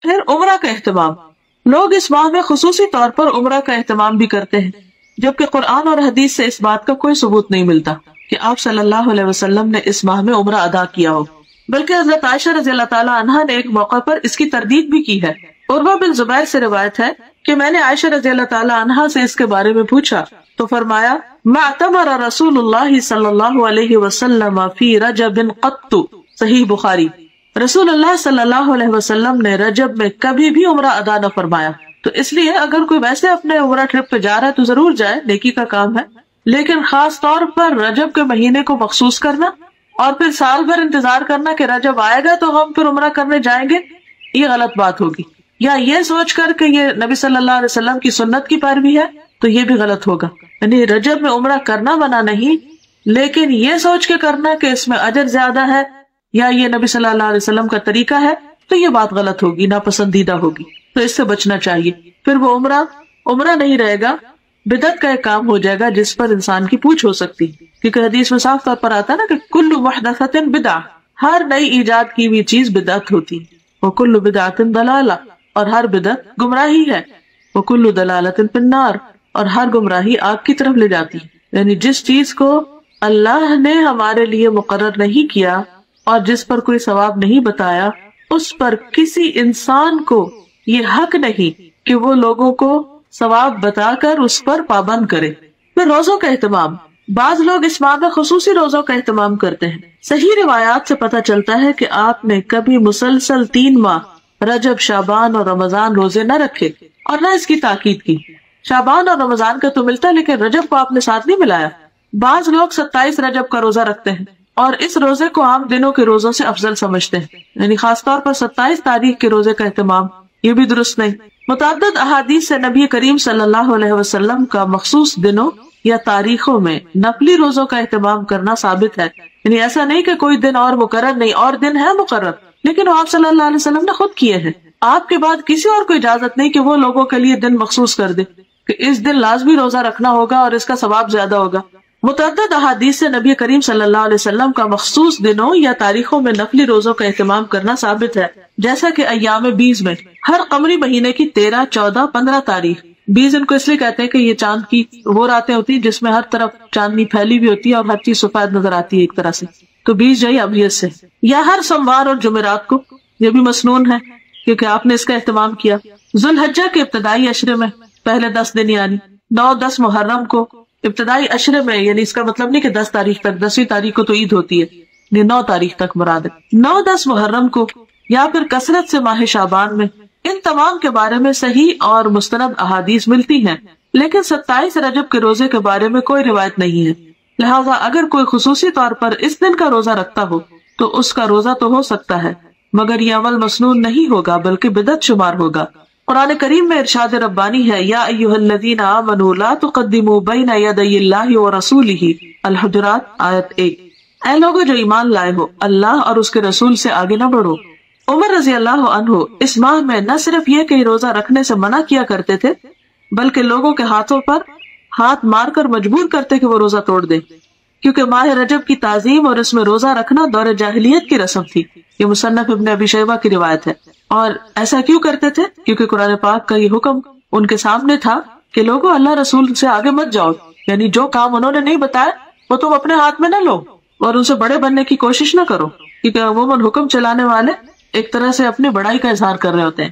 پھر عمرہ کا اہتمام. لوگ اس ماہ میں خصوصی طور پر عمرہ کا اہتمام بھی کرتے ہیں، جبکہ قرآن اور حدیث سے اس بات کا کوئی ثبوت نہیں ملتا کہ آپ صلی اللہ علیہ وسلم نے اس ماہ میں عمرہ ادا کیا ہو، بلکہ حضرت عائشہ رضی اللہ تعالی عنہا نے ایک موقع پر اس کی تردید بھی کی ہے. عروہ بن زبیر سے روایت ہے کہ میں نے عائشہ رضی اللہ تعالی عنہا سے اس کے بارے میں پوچھا تو فرمایا ما اعتمر رسول اللہ صلی اللہ علیہ وسلم فی رجب قط. صحیح بخاری. رسول اللہ صلی اللہ علیہ وسلم نے رجب میں کبھی بھی عمرہ ادا نہ فرمایا. تو اس لیے اگر کوئی ویسے اپنے عمرہ ٹرپ پہ جا رہا ہے تو ضرور جائے، نیکی کا کام ہے، لیکن خاص طور پر رجب کے مہینے کو مخصوص کرنا اور پھر سال بھر انتظار کرنا کہ رجب آئے گا تو ہم پھر عمرہ کرنے جائیں گے، یہ غلط بات ہوگی. یا یہ سوچ کر کہ یہ نبی صلی اللہ علیہ وسلم کی سنت کی پیروی ہے تو یہ بھی غلط ہوگا. یعنی رجب میں عمرہ کرنا منع نہیں، لیکن یہ سوچ کے کرنا کہ اس میں اجر زیادہ ہے یا یہ نبی صلی اللہ علیہ وسلم کا طریقہ ہے تو یہ بات غلط ہوگی، ناپسندیدہ ہوگی، تو اس سے بچنا چاہیے. پھر وہ عمرہ نہیں رہے گا، بدعت کا ایک کام ہو جائے گا جس پر انسان کی پوچھ ہو سکتی، کیونکہ حدیث میں صاف طور پر آتا ہے نا کہ کل محدثۃ بدعہ، ہر نئی ایجاد کی ہوئی چیز بدعت ہوتی، وکل بدعۃ ضلالہ، اور ہر بدعت گمراہی ہے، وکل ضلالۃ فی النار، اور ہر گمراہی آگ کی طرف لے جاتی. یعنی جس چیز کو اللہ نے ہمارے لیے مقرر نہیں کیا اور جس پر کوئی ثواب نہیں بتایا، اس پر کسی انسان کو یہ حق نہیں کہ وہ لوگوں کو ثواب بتا کر اس پر پابند کرے. پھر روزوں کا اہتمام. بعض لوگ اس ماہ میں خصوصی روزوں کا اہتمام کرتے ہیں. صحیح روایات سے پتہ چلتا ہے کہ آپ نے کبھی مسلسل 3 ماہ رجب، شعبان اور رمضان روزے نہ رکھے اور نہ اس کی تاکید کی. شعبان اور رمضان کا تو ملتا ہے لیکن رجب کو آپ نے ساتھ نہیں ملایا. بعض لوگ 27 رجب کا روزہ رکھتے ہیں اور اس روزے کو عام دنوں کے روزوں سے افضل سمجھتے ہیں، یعنی خاص طور پر 27 تاریخ کے روزے کا اہتمام، یہ بھی درست نہیں. متعدد احادیث سے نبی کریم صلی اللہ علیہ وسلم کا مخصوص دنوں یا تاریخوں میں نفلی روزوں کا اہتمام کرنا ثابت ہے. یعنی ایسا نہیں کہ کوئی دن اور مقرر نہیں، اور دن ہے مقرر، لیکن وہ آپ صلی اللہ علیہ وسلم نے خود کیے ہیں. آپ کے بعد کسی اور کو اجازت نہیں کہ وہ لوگوں کے لیے دن مخصوص کر دے کہ اس دن لازمی روزہ رکھنا ہوگا اور اس کا ثواب زیادہ ہوگا. متعدد احادیث سے نبی کریم صلی اللہ علیہ وسلم کا مخصوص دنوں یا تاریخوں میں نفلی روزوں کا اہتمام کرنا ثابت ہے، جیسا کہ ایام 20 میں ہر قمری مہینے کی 13، 14، 15 تاریخ. 20 ان کو اس لیے کہتے ہیں کہ یہ چاند کی وہ راتیں ہوتی ہیں جس میں ہر طرف چاندنی پھیلی ہوئی ہوتی ہے اور ہر چیز سفید نظر آتی ہے ایک طرح سے، تو 20 جو ابیت سے. یا ہر سوموار اور جمعرات کو، یہ بھی مسنون ہے کیونکہ آپ نے اس کا اہتمام کیا. ذوالحجہ کے ابتدائی عشرے میں پہلے 10 دن یعنی 9، 10 محرم کو ابتدائی عشرے میں، یعنی اس کا مطلب نہیں کہ 10 تاریخ تک، 10ویں تاریخ کو تو عید ہوتی ہے، یہ 9 تاریخ تک مراد ہے. 9، 10 محرم کو یا پھر کثرت سے ماہ شعبان میں. ان تمام کے بارے میں صحیح اور مستند احادیث ملتی ہیں، لیکن 27 رجب کے روزے کے بارے میں کوئی روایت نہیں ہے. لہٰذا اگر کوئی خصوصی طور پر اس دن کا روزہ رکھتا ہو تو اس کا روزہ تو ہو سکتا ہے، مگر یہ عمل مسنون نہیں ہوگا بلکہ بدعت شمار ہوگا. قرآن کریم میں ارشاد ربانی ہے، یا ایھا الذین آمنوا لا تقدموا بین یدی اللہ ورسولہ، الحجرات آیت 1. اے لوگوں جو ایمان لائے ہو، اللہ اور اس کے رسول سے آگے نہ بڑھو. عمر رضی اللہ عنہ اس ماہ میں نہ صرف یہ کہ روزہ رکھنے سے منع کیا کرتے تھے، بلکہ لوگوں کے ہاتھوں پر ہاتھ مار کر مجبور کرتے کہ وہ روزہ توڑ دیں، کیونکہ ماہ رجب کی تعظیم اور اس میں روزہ رکھنا دور جاہلیت کی رسم تھی. یہ مصنف ابن ابی شیبہ کی روایت ہے. اور ایسا کیوں کرتے تھے؟ کیونکہ قرآن پاک کا یہ حکم ان کے سامنے تھا کہ لوگوں اللہ رسول سے آگے مت جاؤ، یعنی جو کام انہوں نے نہیں بتایا وہ تم اپنے ہاتھ میں نہ لو اور ان سے بڑے بننے کی کوشش نہ کرو، کیونکہ عموماً حکم چلانے والے ایک طرح سے اپنی بڑائی کا اظہار کر رہے ہوتے ہیں.